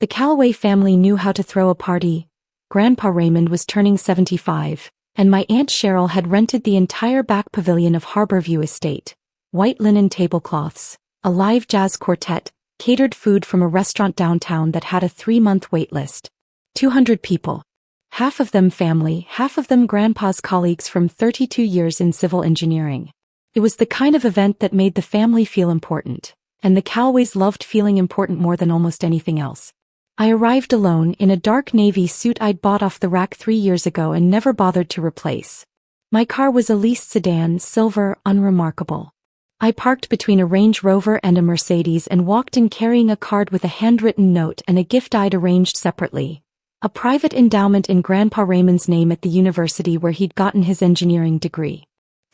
The Calloway family knew how to throw a party. Grandpa Raymond was turning 75, and my Aunt Cheryl had rented the entire back pavilion of Harborview Estate. White linen tablecloths, a live jazz quartet, catered food from a restaurant downtown that had a 3-month waitlist. 200 people. Half of them family, half of them Grandpa's colleagues from 32 years in civil engineering. It was the kind of event that made the family feel important, and the Calloways loved feeling important more than almost anything else. I arrived alone in a dark navy suit I'd bought off the rack 3 years ago and never bothered to replace. My car was a leased sedan, silver, unremarkable. I parked between a Range Rover and a Mercedes and walked in carrying a card with a handwritten note and a gift I'd arranged separately. A private endowment in Grandpa Raymond's name at the university where he'd gotten his engineering degree.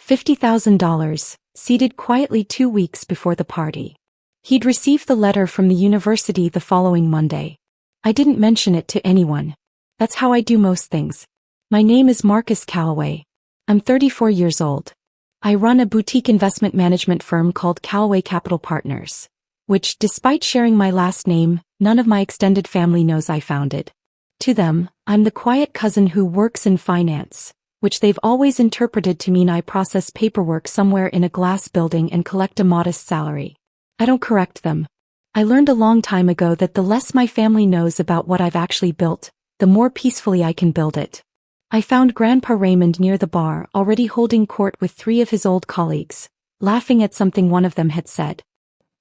$50,000, seated quietly 2 weeks before the party. He'd received the letter from the university the following Monday. I didn't mention it to anyone. That's how I do most things. My name is Marcus Calloway. I'm 34 years old. I run a boutique investment management firm called Calloway Capital Partners, which, despite sharing my last name, none of my extended family knows I founded. To them, I'm the quiet cousin who works in finance, which they've always interpreted to mean I process paperwork somewhere in a glass building and collect a modest salary. I don't correct them. I learned a long time ago that the less my family knows about what I've actually built, the more peacefully I can build it. I found Grandpa Raymond near the bar, already holding court with 3 of his old colleagues, laughing at something one of them had said.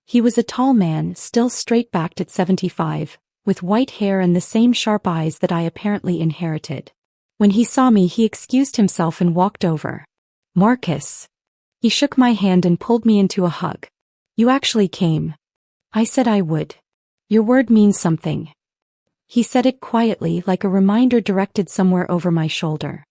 He was a tall man, still straight-backed at 75, with white hair and the same sharp eyes that I apparently inherited. When he saw me, he excused himself and walked over. "Marcus." He shook my hand and pulled me into a hug. "You actually came." I said I would. "Your word means something." He said it quietly, like a reminder directed somewhere over my shoulder.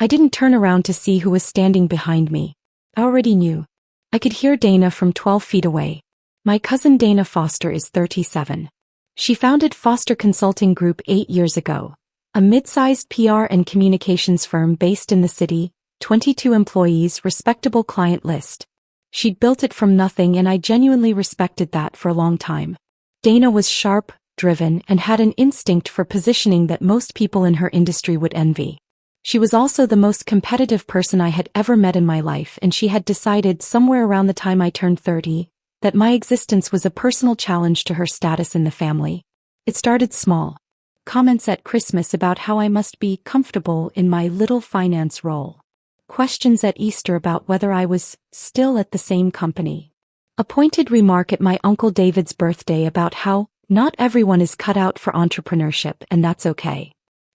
I didn't turn around to see who was standing behind me. I already knew. I could hear Dana from 12 feet away. My cousin Dana Foster is 37. She founded Foster Consulting Group 8 years ago, a mid-sized PR and communications firm based in the city, 22 employees, respectable client list. She'd built it from nothing, and I genuinely respected that for a long time. Dana was sharp, driven, and had an instinct for positioning that most people in her industry would envy. She was also the most competitive person I had ever met in my life, and she had decided somewhere around the time I turned 30 that my existence was a personal challenge to her status in the family. It started small. Comments at Christmas about how I must be comfortable in my little finance role. Questions at Easter about whether I was still at the same company. A pointed remark at my Uncle David's birthday about how not everyone is cut out for entrepreneurship, and that's okay.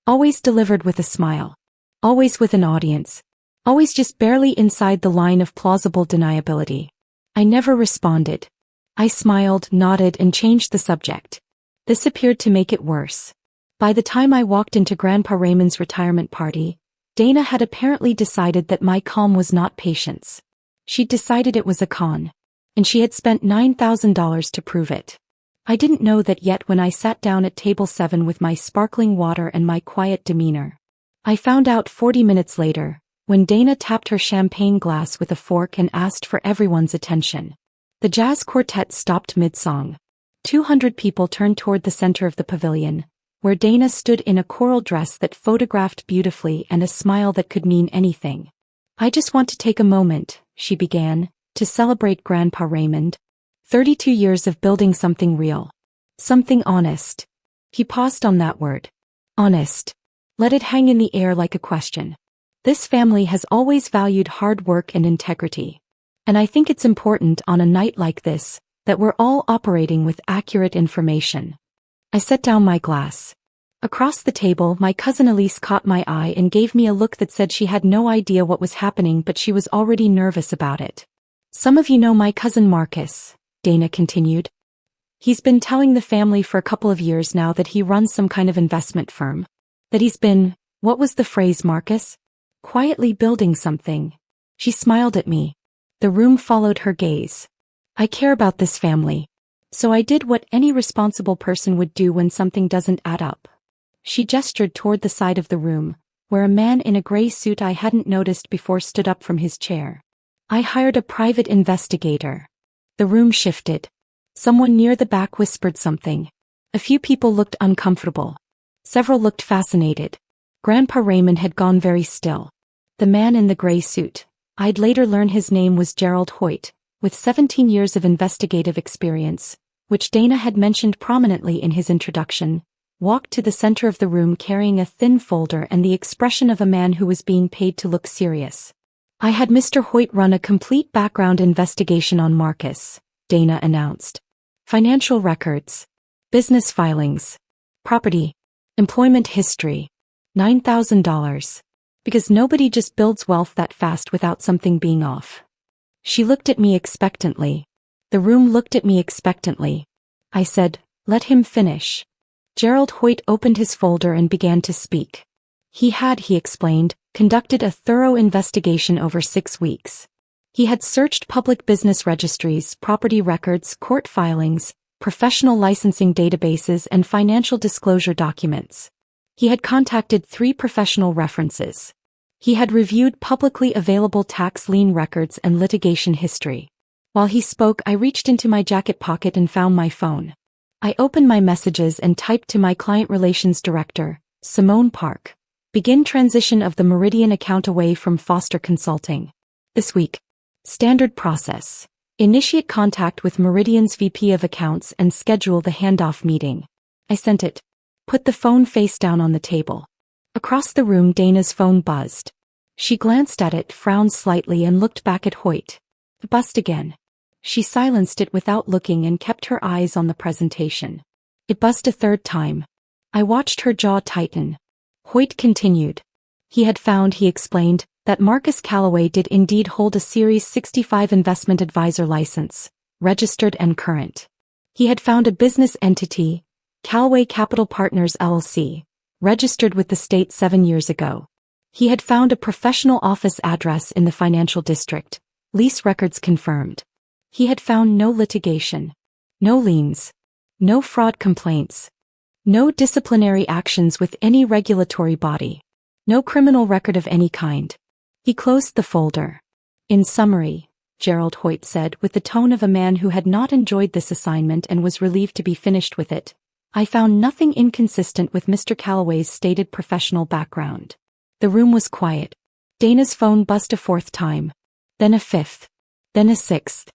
Always delivered with a smile. Always with an audience. Always just barely inside the line of plausible deniability. I never responded. I smiled, nodded, and changed the subject. This appeared to make it worse. By the time I walked into Grandpa Raymond's retirement party, Dana had apparently decided that my calm was not patience. She'd decided it was a con. And she had spent $9,000 to prove it. I didn't know that yet when I sat down at table 7 with my sparkling water and my quiet demeanor. I found out 40 minutes later, when Dana tapped her champagne glass with a fork and asked for everyone's attention. The jazz quartet stopped mid-song. 200 people turned toward the center of the pavilion, where Dana stood in a coral dress that photographed beautifully and a smile that could mean anything. "I just want to take a moment," she began, "to celebrate Grandpa Raymond. 32 years of building something real. Something honest." He paused on that word. Honest. Let it hang in the air like a question. This family has always valued hard work and integrity. And I think it's important on a night like this, that we're all operating with accurate information. I set down my glass. Across the table, my cousin Elise caught my eye and gave me a look that said she had no idea what was happening, but she was already nervous about it. "Some of you know my cousin Marcus," Dana continued. "He's been telling the family for a couple of years now that he runs some kind of investment firm. That he's been, what was the phrase, Marcus? Quietly building something." She smiled at me. The room followed her gaze. "I care about this family. So I did what any responsible person would do when something doesn't add up." She gestured toward the side of the room, where a man in a gray suit I hadn't noticed before stood up from his chair. "I hired a private investigator." The room shifted. Someone near the back whispered something. A few people looked uncomfortable. Several looked fascinated. Grandpa Raymond had gone very still. The man in the gray suit, I'd later learn his name was Gerald Hoyt, with 17 years of investigative experience, which Dana had mentioned prominently in his introduction, walked to the center of the room carrying a thin folder and the expression of a man who was being paid to look serious. I had Mr. Hoyt run a complete background investigation on Marcus, Dana announced. Financial records, business filings, property, employment history, $9,000. Because nobody just builds wealth that fast without something being off. She looked at me expectantly. The room looked at me expectantly. I said, "Let him finish." Gerald Hoyt opened his folder and began to speak. He explained, conducted a thorough investigation over 6 weeks. He had searched public business registries, property records, court filings, professional licensing databases, and financial disclosure documents. He had contacted 3 professional references. He had reviewed publicly available tax lien records and litigation history. While he spoke, I reached into my jacket pocket and found my phone. I opened my messages and typed to my client relations director, Simone Park. Begin transition of the Meridian account away from Foster Consulting. This week. Standard process. Initiate contact with Meridian's VP of Accounts and schedule the handoff meeting. I sent it. Put the phone face down on the table. Across the room, Dana's phone buzzed. She glanced at it, frowned slightly, and looked back at Hoyt. It buzzed again. She silenced it without looking and kept her eyes on the presentation. It buzzed a third time. I watched her jaw tighten. Hoyt continued. He had found, he explained, that Marcus Calloway did indeed hold a Series 65 investment advisor license, registered and current. He had found a business entity, Calloway Capital Partners LLC, registered with the state 7 years ago. He had found a professional office address in the financial district, lease records confirmed. He had found no litigation, no liens, no fraud complaints, no disciplinary actions with any regulatory body, no criminal record of any kind. He closed the folder. In summary, Gerald Hoyt said with the tone of a man who had not enjoyed this assignment and was relieved to be finished with it, I found nothing inconsistent with Mr. Calloway's stated professional background. The room was quiet. Dana's phone buzzed a 4th time. Then a 5th. Then a 6th.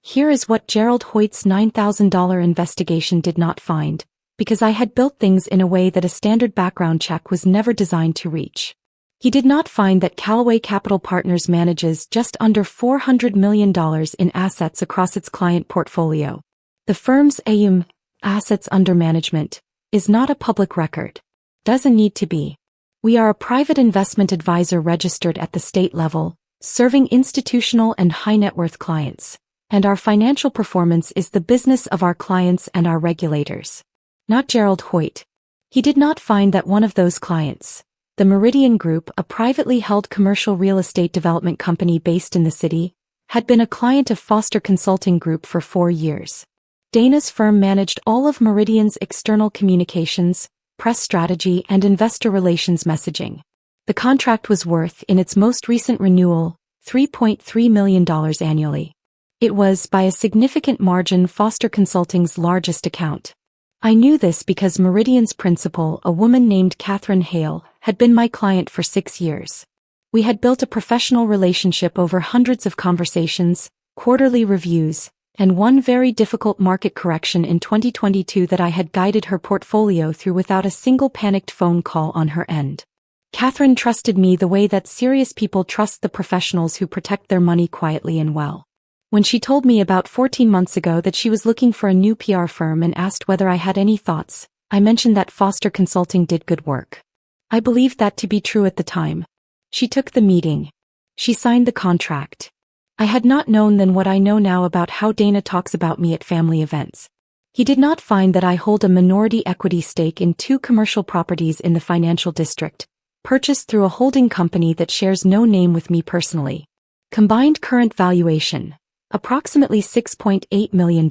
Here is what Gerald Hoyt's $9,000 investigation did not find, because I had built things in a way that a standard background check was never designed to reach. He did not find that Calloway Capital Partners manages just under $400 million in assets across its client portfolio. The firm's AUM, assets under management, is not a public record. Doesn't need to be. We are a private investment advisor registered at the state level, serving institutional and high net worth clients, and our financial performance is the business of our clients and our regulators. Not Gerald Hoyt. He did not find that one of those clients, the Meridian Group, a privately held commercial real estate development company based in the city, had been a client of Foster Consulting Group for 4 years. Dana's firm managed all of Meridian's external communications, press strategy, and investor relations messaging. The contract was worth, in its most recent renewal, $3.3 million annually. It was, by a significant margin, Foster Consulting's largest account. I knew this because Meridian's principal, a woman named Catherine Hale, had been my client for 6 years. We had built a professional relationship over hundreds of conversations, quarterly reviews, and one very difficult market correction in 2022 that I had guided her portfolio through without a single panicked phone call on her end. Catherine trusted me the way that serious people trust the professionals who protect their money quietly and well. When she told me about 14 months ago that she was looking for a new PR firm and asked whether I had any thoughts, I mentioned that Foster Consulting did good work. I believed that to be true at the time. She took the meeting. She signed the contract. I had not known then what I know now about how Dana talks about me at family events. He did not find that I hold a minority equity stake in 2 commercial properties in the financial district, purchased through a holding company that shares no name with me personally. Combined current valuation, approximately $6.8 million.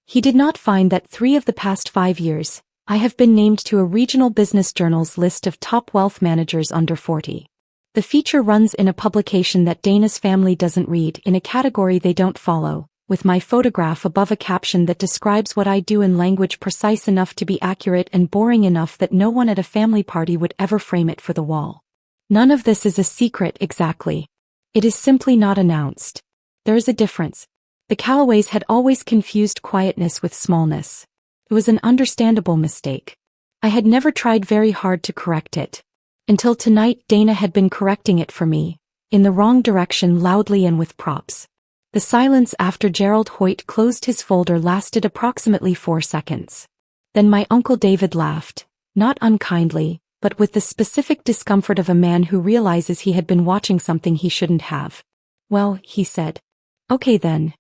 He did not find that 3 of the past 5 years, I have been named to a regional business journal's list of top wealth managers under 40. The feature runs in a publication that Dana's family doesn't read, in a category they don't follow, with my photograph above a caption that describes what I do in language precise enough to be accurate and boring enough that no one at a family party would ever frame it for the wall. None of this is a secret exactly. It is simply not announced. There is a difference. The Calloways had always confused quietness with smallness. It was an understandable mistake. I had never tried very hard to correct it. Until tonight, Dana had been correcting it for me, in the wrong direction, loudly and with props. The silence after Gerald Hoyt closed his folder lasted approximately 4 seconds. Then my Uncle David laughed, not unkindly, but with the specific discomfort of a man who realizes he had been watching something he shouldn't have. Well, he said. Okay then.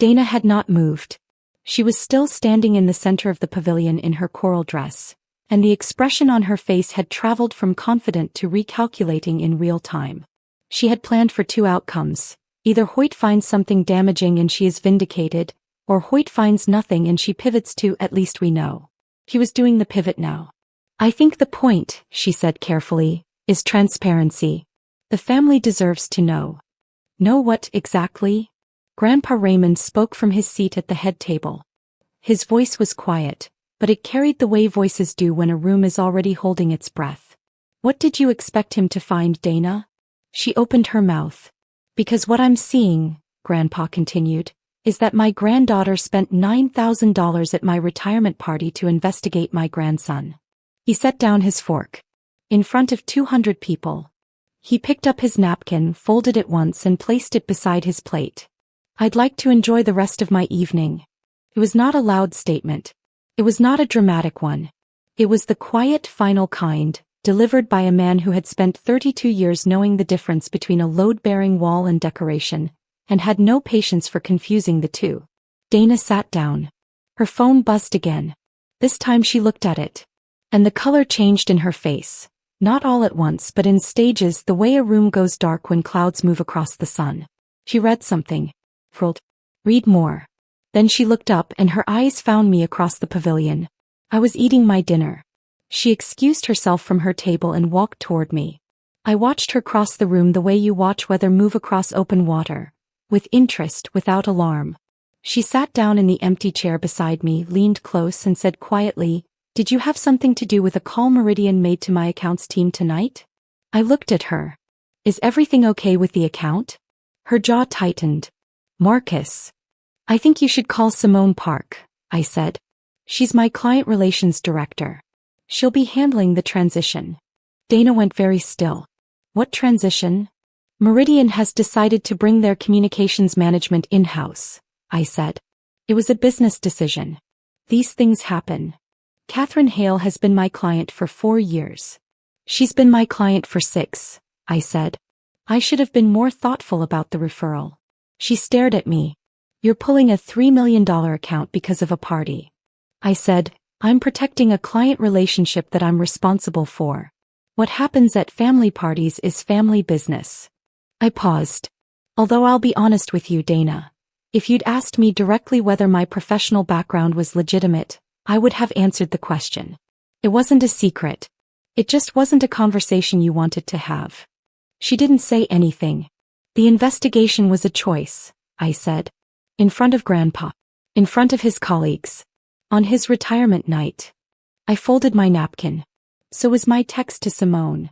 Dana had not moved. She was still standing in the center of the pavilion in her coral dress, and the expression on her face had traveled from confident to recalculating in real time. She had planned for 2 outcomes. Either Hoyt finds something damaging and she is vindicated, or Hoyt finds nothing and she pivots to at least we know. He was doing the pivot now. I think the point, she said carefully, is transparency. The family deserves to know. Know what exactly? Grandpa Raymond spoke from his seat at the head table. His voice was quiet, but it carried the way voices do when a room is already holding its breath. What did you expect him to find, Dana? She opened her mouth. Because what I'm seeing, Grandpa continued, is that my granddaughter spent $9,000 at my retirement party to investigate my grandson. He set down his fork. In front of 200 people. He picked up his napkin, folded it once and placed it beside his plate. I'd like to enjoy the rest of my evening. It was not a loud statement. It was not a dramatic one. It was the quiet, final kind, delivered by a man who had spent 32 years knowing the difference between a load-bearing wall and decoration, and had no patience for confusing the two. Dana sat down. Her phone buzzed again. This time she looked at it. And the color changed in her face. Not all at once but in stages, the way a room goes dark when clouds move across the sun. She read something. Frilled. Read more. Then she looked up and her eyes found me across the pavilion. I was eating my dinner. She excused herself from her table and walked toward me. I watched her cross the room the way you watch weather move across open water, with interest, without alarm. She sat down in the empty chair beside me, leaned close and said quietly, "Did you have something to do with a call Meridian made to my accounts team tonight?" I looked at her. Is everything okay with the account? Her jaw tightened. Marcus. I think you should call Simone Park, I said. She's my client relations director. She'll be handling the transition. Dana went very still. What transition? Meridian has decided to bring their communications management in-house, I said. It was a business decision. These things happen. Catherine Hale has been my client for 4 years. She's been my client for 6, I said. I should have been more thoughtful about the referral. She stared at me. You're pulling a $3 million account because of a party. I said, I'm protecting a client relationship that I'm responsible for. What happens at family parties is family business. I paused. Although I'll be honest with you, Dana. If you'd asked me directly whether my professional background was legitimate, I would have answered the question. It wasn't a secret. It just wasn't a conversation you wanted to have. She didn't say anything. The investigation was a choice, I said. In front of Grandpa. In front of his colleagues. On his retirement night. I folded my napkin. So was my text to Simone.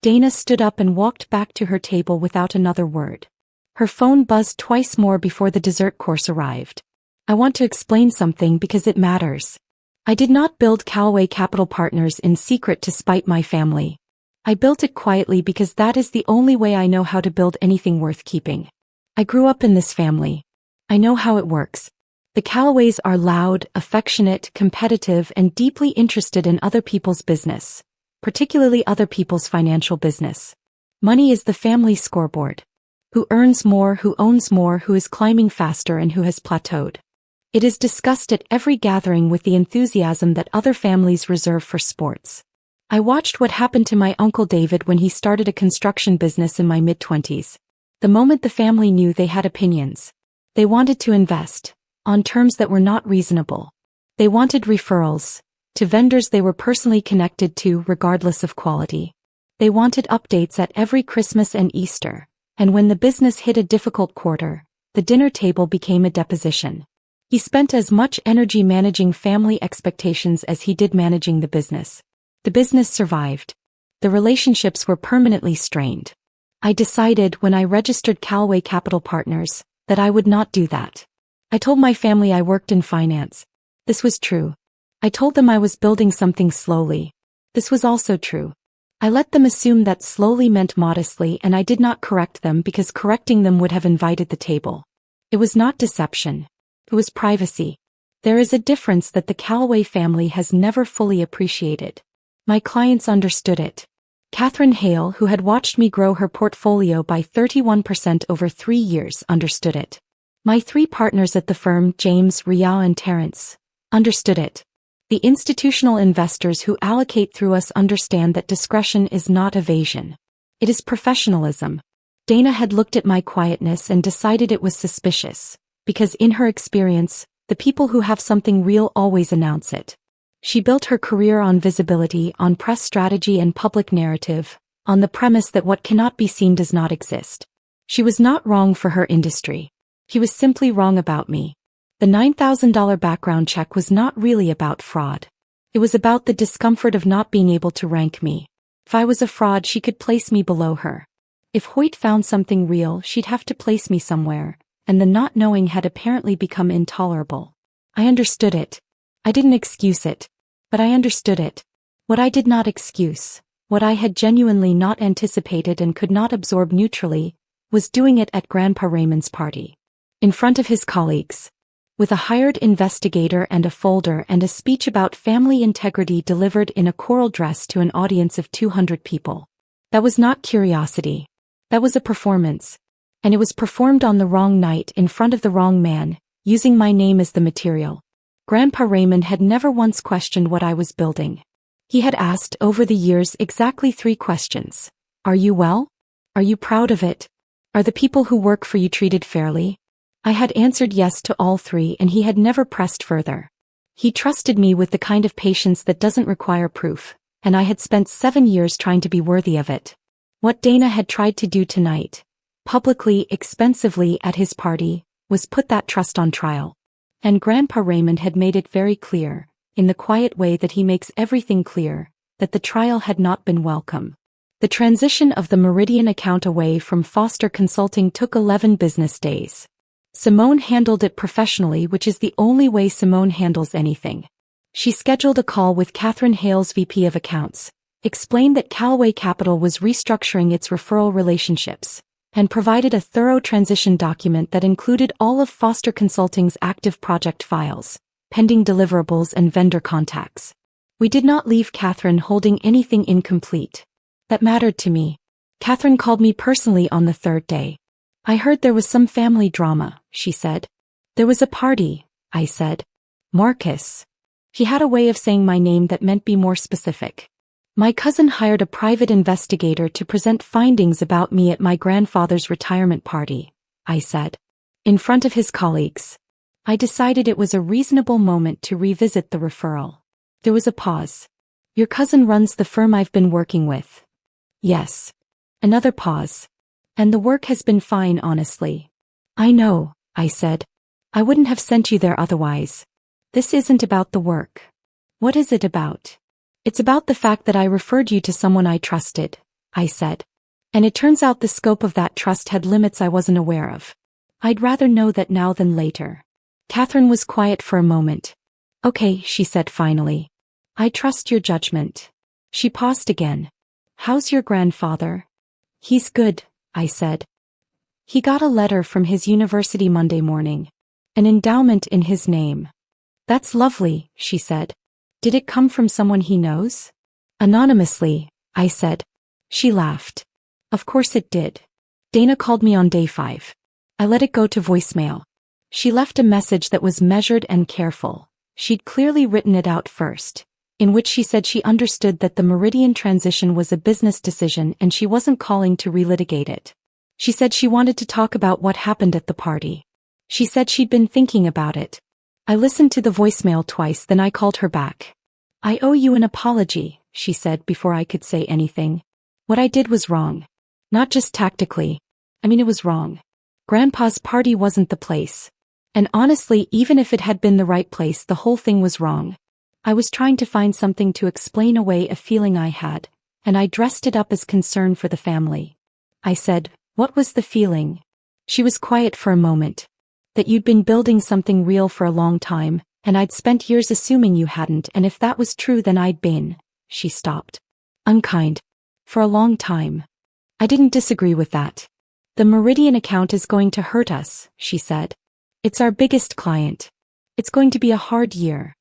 Dana stood up and walked back to her table without another word. Her phone buzzed twice more before the dessert course arrived. I want to explain something because it matters. I did not build Calloway Capital Partners in secret to spite my family. I built it quietly because that is the only way I know how to build anything worth keeping. I grew up in this family. I know how it works. The Calloways are loud, affectionate, competitive, and deeply interested in other people's business, particularly other people's financial business. Money is the family scoreboard. Who earns more, who owns more, who is climbing faster, and who has plateaued. It is discussed at every gathering with the enthusiasm that other families reserve for sports. I watched what happened to my Uncle David when he started a construction business in my mid-20s. The moment the family knew they had opinions. They wanted to invest. On terms that were not reasonable. They wanted referrals. To vendors they were personally connected to regardless of quality. They wanted updates at every Christmas and Easter. And when the business hit a difficult quarter, The dinner table became a deposition. He spent as much energy managing family expectations as he did managing the business. The business survived. The relationships were permanently strained. I decided when I registered Calloway Capital Partners that I would not do that. I told my family I worked in finance. This was true. I told them I was building something slowly. This was also true. I let them assume that slowly meant modestly, and I did not correct them because correcting them would have invited the table. It was not deception. It was privacy. There is a difference that the Calloway family has never fully appreciated. My clients understood it. Catherine Hale, who had watched me grow her portfolio by 31% over 3 years, understood it. My 3 partners at the firm, James, Rial and Terrence, understood it. The institutional investors who allocate through us understand that discretion is not evasion. It is professionalism. Dana had looked at my quietness and decided it was suspicious, because in her experience, the people who have something real always announce it. She built her career on visibility, on press strategy and public narrative, on the premise that what cannot be seen does not exist. She was not wrong for her industry. He was simply wrong about me. The $9,000 background check was not really about fraud. It was about the discomfort of not being able to rank me. If I was a fraud, she could place me below her. If Hoyt found something real, she'd have to place me somewhere, and the not knowing had apparently become intolerable. I understood it. I didn't excuse it, but I understood it. What I did not excuse, what I had genuinely not anticipated and could not absorb neutrally, was doing it at Grandpa Raymond's party. In front of his colleagues. With a hired investigator and a folder and a speech about family integrity delivered in a choral dress to an audience of 200 people. That was not curiosity. That was a performance. And it was performed on the wrong night in front of the wrong man, using my name as the material. Grandpa Raymond had never once questioned what I was building. He had asked over the years exactly 3 questions. Are you well? Are you proud of it? Are the people who work for you treated fairly? I had answered yes to all 3, and he had never pressed further. He trusted me with the kind of patience that doesn't require proof, and I had spent 7 years trying to be worthy of it. What Dana had tried to do tonight, publicly, expensively at his party, was put that trust on trial. And Grandpa Raymond had made it very clear, in the quiet way that he makes everything clear, that the trial had not been welcome. The transition of the Meridian account away from Foster Consulting took 11 business days. Simone handled it professionally, which is the only way Simone handles anything. She scheduled a call with Catherine Hale's VP of Accounts, explained that Calloway Capital was restructuring its referral relationships, and provided a thorough transition document that included all of Foster Consulting's active project files, pending deliverables and vendor contacts. We did not leave Catherine holding anything incomplete. That mattered to me. Catherine called me personally on the 3rd day. I heard there was some family drama, she said. There was a party, I said. Marcus. She had a way of saying my name that meant be more specific. My cousin hired a private investigator to present findings about me at my grandfather's retirement party, I said. In front of his colleagues. I decided it was a reasonable moment to revisit the referral. There was a pause. Your cousin runs the firm I've been working with. Yes. Another pause. And the work has been fine, honestly. I know, I said. I wouldn't have sent you there otherwise. This isn't about the work. What is it about? It's about the fact that I referred you to someone I trusted, I said. And it turns out the scope of that trust had limits I wasn't aware of. I'd rather know that now than later. Catherine was quiet for a moment. Okay, she said finally. I trust your judgment. She paused again. How's your grandfather? He's good, I said. He got a letter from his university Monday morning. An endowment in his name. That's lovely, she said. Did it come from someone he knows? Anonymously, I said. She laughed. Of course it did. Dana called me on day 5. I let it go to voicemail. She left a message that was measured and careful. She'd clearly written it out first, in which she said she understood that the Meridian transition was a business decision and she wasn't calling to relitigate it. She said she wanted to talk about what happened at the party. She said she'd been thinking about it. I listened to the voicemail twice, then I called her back. I owe you an apology, she said before I could say anything. What I did was wrong. Not just tactically. It was wrong. Grandpa's party wasn't the place. And honestly, even if it had been the right place, the whole thing was wrong. I was trying to find something to explain away a feeling I had, and I dressed it up as concern for the family. I said, "What was the feeling?" She was quiet for a moment. That you'd been building something real for a long time, and I'd spent years assuming you hadn't, and if that was true then I'd been, she stopped. Unkind. For a long time. I didn't disagree with that. The Meridian account is going to hurt us, she said. It's our biggest client. It's going to be a hard year.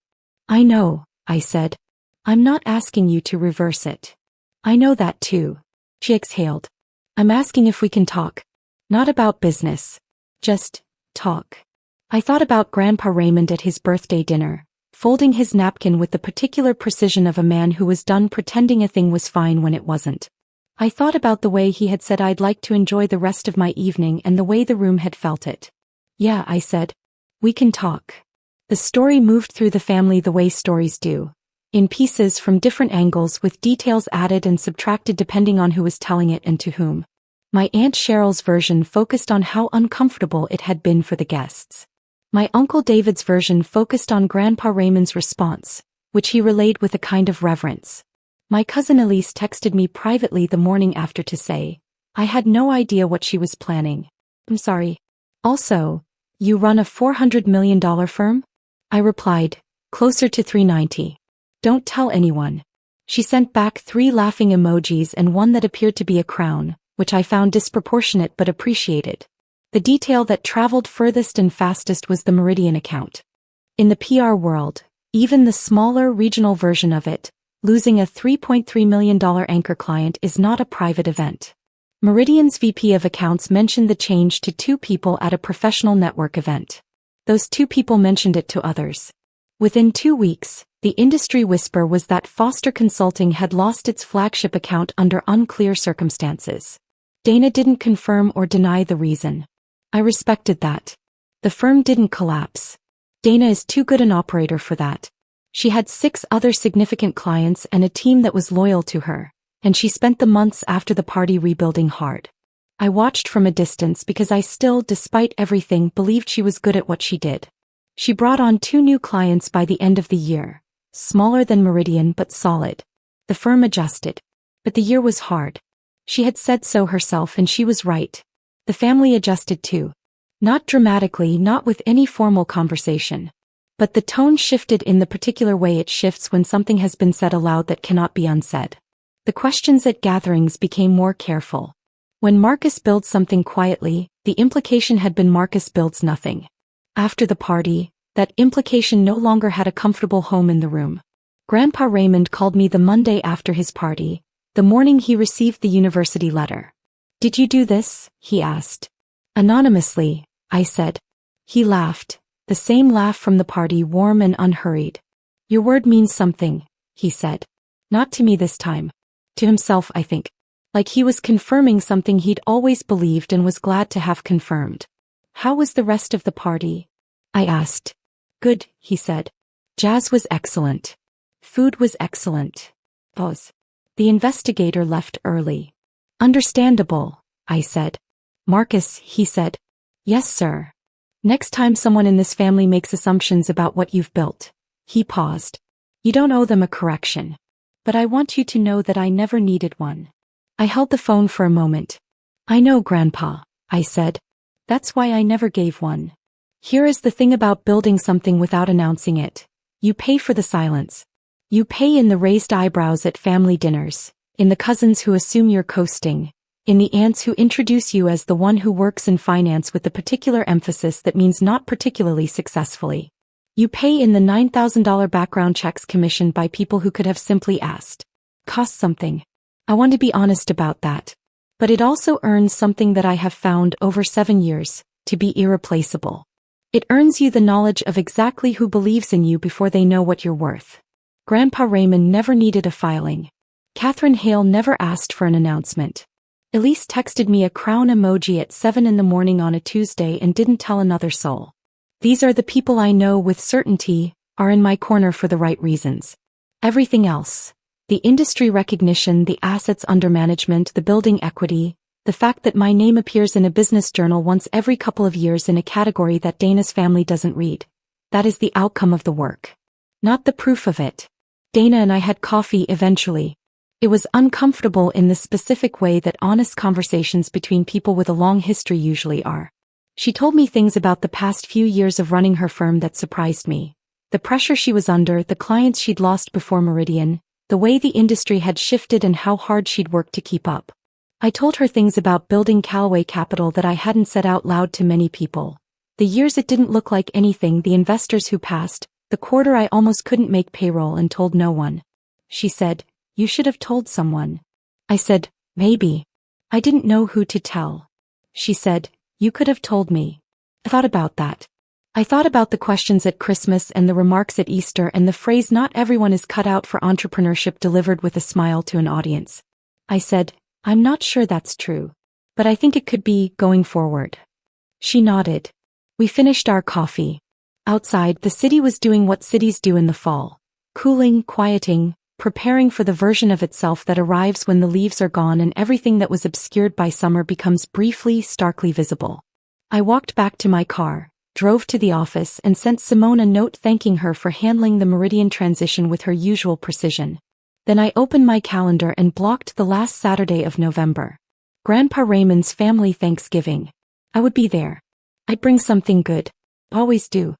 I know, I said. I'm not asking you to reverse it. I know that too. She exhaled. I'm asking if we can talk. Not about business. Just talk. I thought about Grandpa Raymond at his birthday dinner, folding his napkin with the particular precision of a man who was done pretending a thing was fine when it wasn't. I thought about the way he had said I'd like to enjoy the rest of my evening and the way the room had felt it. Yeah, I said. We can talk. The story moved through the family the way stories do. In pieces from different angles with details added and subtracted depending on who was telling it and to whom. My Aunt Cheryl's version focused on how uncomfortable it had been for the guests. My Uncle David's version focused on Grandpa Raymond's response, which he relayed with a kind of reverence. My cousin Elise texted me privately the morning after to say, I had no idea what she was planning. I'm sorry. Also, you run a $400 million firm? I replied, closer to 390. Don't tell anyone. She sent back 3 laughing emojis and one that appeared to be a crown, which I found disproportionate but appreciated. The detail that traveled furthest and fastest was the Meridian account. In the PR world, even the smaller regional version of it, losing a $3.3 million anchor client is not a private event. Meridian's VP of accounts mentioned the change to 2 people at a professional network event. Those 2 people mentioned it to others. Within 2 weeks, the industry whisper was that Foster Consulting had lost its flagship account under unclear circumstances. Dana didn't confirm or deny the reason. I respected that. The firm didn't collapse. Dana is too good an operator for that. She had 6 other significant clients and a team that was loyal to her, and she spent the months after the party rebuilding hard. I watched from a distance because I still, despite everything, believed she was good at what she did. She brought on 2 new clients by the end of the year, smaller than Meridian but solid. The firm adjusted. But the year was hard. She had said so herself and she was right. The family adjusted too. Not dramatically, not with any formal conversation. But the tone shifted in the particular way it shifts when something has been said aloud that cannot be unsaid. The questions at gatherings became more careful. When Marcus builds something quietly, the implication had been Marcus builds nothing. After the party, that implication no longer had a comfortable home in the room. Grandpa Raymond called me the Monday after his party, the morning he received the university letter. Did you do this? He asked. Anonymously, I said. He laughed, the same laugh from the party, warm and unhurried. Your word means something, he said. Not to me this time. To himself, I think. Like he was confirming something he'd always believed and was glad to have confirmed. How was the rest of the party? I asked. Good, he said. Jazz was excellent. Food was excellent. Pause. The investigator left early. Understandable, I said. Marcus, he said. Yes, sir. Next time someone in this family makes assumptions about what you've built. He paused. You don't owe them a correction. But I want you to know that I never needed one. I held the phone for a moment. I know, Grandpa, I said. That's why I never gave one. Here is the thing about building something without announcing it. You pay for the silence. You pay in the raised eyebrows at family dinners, in the cousins who assume you're coasting, in the aunts who introduce you as the one who works in finance with the particular emphasis that means not particularly successfully. You pay in the $9,000 background checks commissioned by people who could have simply asked. Cost something. I want to be honest about that. But it also earns something that I have found over 7 years, to be irreplaceable. It earns you the knowledge of exactly who believes in you before they know what you're worth. Grandpa Raymond never needed a filing. Catherine Hale never asked for an announcement. Elise texted me a crown emoji at 7 in the morning on a Tuesday and didn't tell another soul. These are the people I know with certainty, are in my corner for the right reasons. Everything else, the industry recognition, the assets under management, the building equity, The fact that my name appears in a business journal once every couple of years in a category that Dana's family doesn't read. That is the outcome of the work. Not the proof of it. Dana and I had coffee eventually. It was uncomfortable in the specific way that honest conversations between people with a long history usually are. She told me things about the past few years of running her firm that surprised me. The pressure she was under, the clients she'd lost before Meridian, the way the industry had shifted and how hard she'd worked to keep up. I told her things about building Calloway Capital that I hadn't said out loud to many people. The years it didn't look like anything, the investors who passed, the quarter I almost couldn't make payroll and told no one. She said, "You should have told someone." I said, "Maybe. I didn't know who to tell." She said, "You could have told me." I thought about that. I thought about the questions at Christmas and the remarks at Easter and the phrase "not everyone is cut out for entrepreneurship" delivered with a smile to an audience. I said, "I'm not sure that's true. But I think it could be, going forward." She nodded. We finished our coffee. Outside, the city was doing what cities do in the fall. Cooling, quieting, preparing for the version of itself that arrives when the leaves are gone and everything that was obscured by summer becomes briefly, starkly visible. I walked back to my car, drove to the office and sent Simone a note thanking her for handling the Meridian transition with her usual precision. Then I opened my calendar and blocked the last Saturday of November. Grandpa Raymond's family Thanksgiving. I would be there. I'd bring something good. Always do.